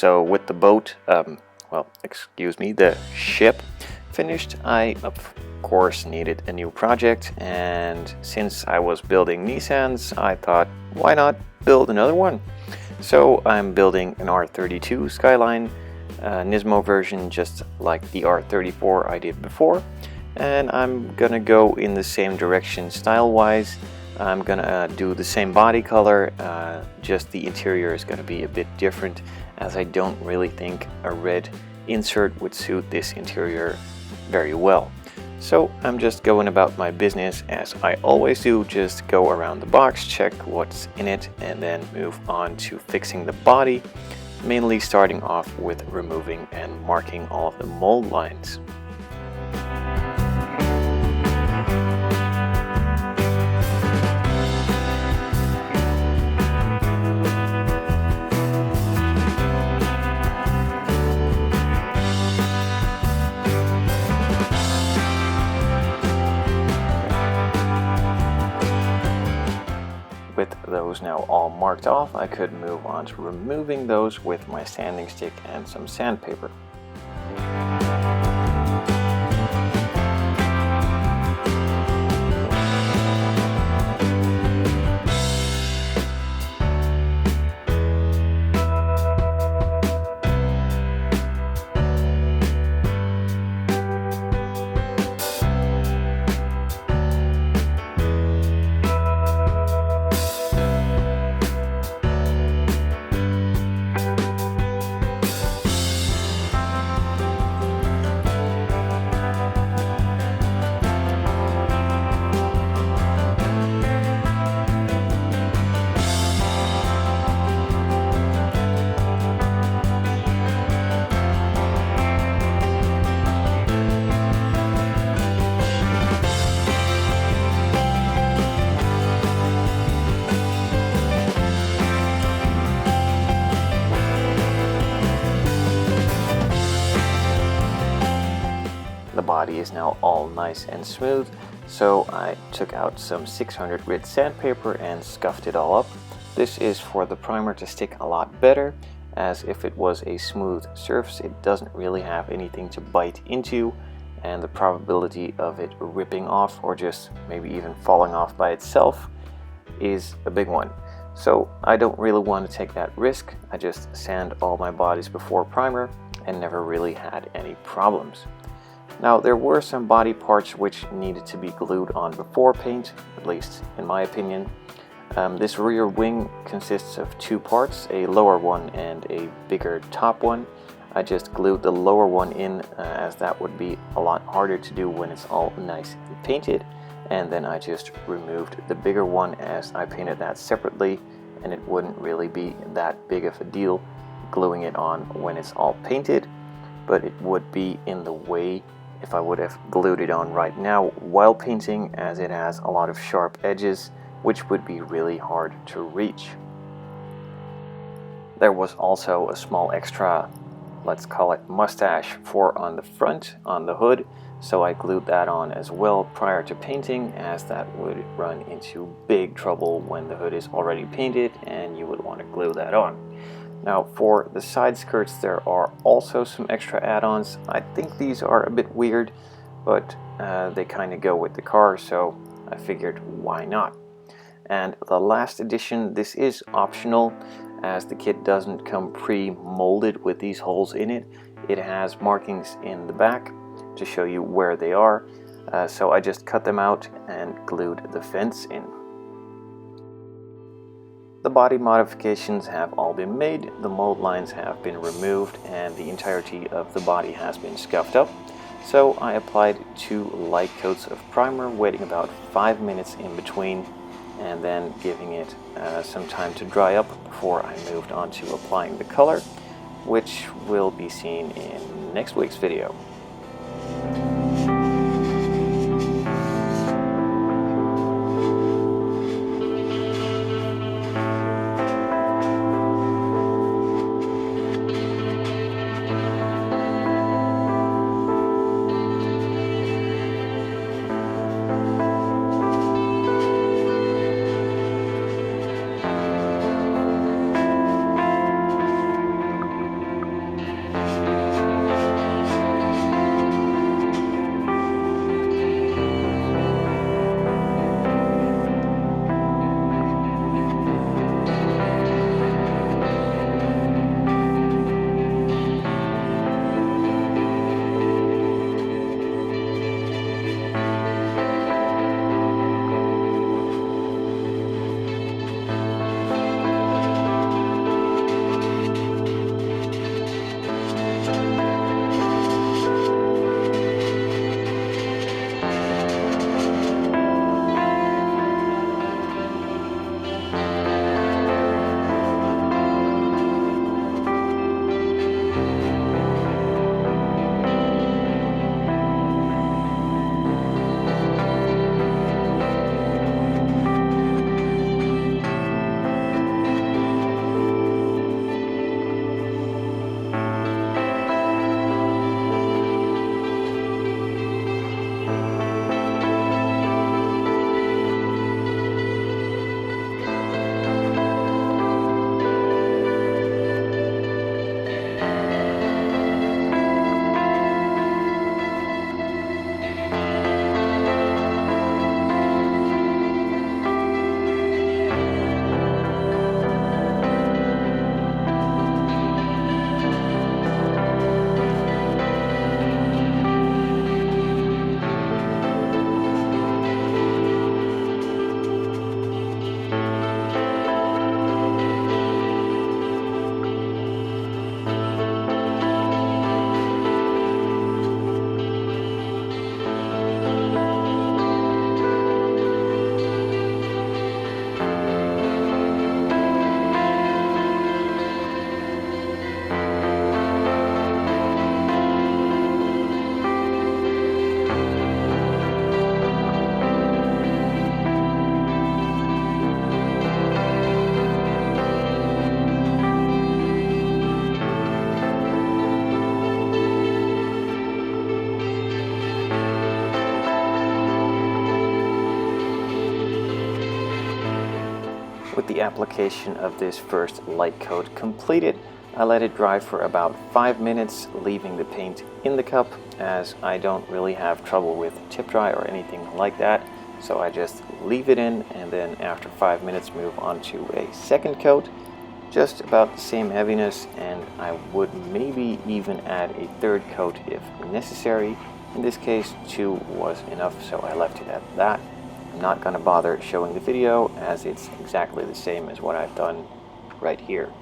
So with the boat, well, excuse me, the ship finished, I of course needed a new project, and since I was building Nissans, I thought, why not build another one? So I'm building an R32 Skyline, Nismo version, just like the R34 I did before, and I'm gonna go in the same direction style-wise. I'm gonna do the same body color, just the interior is gonna be a bit different, as I don't really think a red insert would suit this interior very well. So I'm just going about my business as I always do, just go around the box, check what's in it, and then move on to fixing the body, mainly starting off with removing and marking all of the mold lines. With those now all marked off, I could move on to removing those with my sanding stick and some sandpaper. The body is now all nice and smooth, so I took out some 600 grit sandpaper and scuffed it all up. This is for the primer to stick a lot better, as if it was a smooth surface it doesn't really have anything to bite into, and the probability of it ripping off or just maybe even falling off by itself is a big one. So I don't really want to take that risk. I just sand all my bodies before primer and never really had any problems. Now there were some body parts which needed to be glued on before paint, at least in my opinion. This rear wing consists of two parts, a lower one and a bigger top one. I just glued the lower one in as that would be a lot harder to do when it's all nice and painted, and then I just removed the bigger one as I painted that separately, and it wouldn't really be that big of a deal gluing it on when it's all painted, but it would be in the way if I would have glued it on right now while painting, as it has a lot of sharp edges which would be really hard to reach. There was also a small extra, let's call it mustache, for on the front on the hood, so I glued that on as well prior to painting, as that would run into big trouble when the hood is already painted and you would want to glue that on. Now for the side skirts there are also some extra add-ons. I think these are a bit weird, but they kind of go with the car, so I figured why not. And the last addition, this is optional as the kit doesn't come pre-molded with these holes in it. It has markings in the back to show you where they are, so I just cut them out and glued the fence in. The body modifications have all been made, the mold lines have been removed, and the entirety of the body has been scuffed up. So I applied 2 light coats of primer, waiting about 5 minutes in between, and then giving it some time to dry up before I moved on to applying the color, which will be seen in next week's video. With the application of this first light coat completed, I let it dry for about 5 minutes, leaving the paint in the cup, as I don't really have trouble with tip dry or anything like that. So I just leave it in, and then after 5 minutes move on to a second coat. Just about the same heaviness, and I would maybe even add a third coat if necessary. In this case, 2 was enough, so I left it at that. I'm not going to bother showing the video, as it's exactly the same as what I've done right here.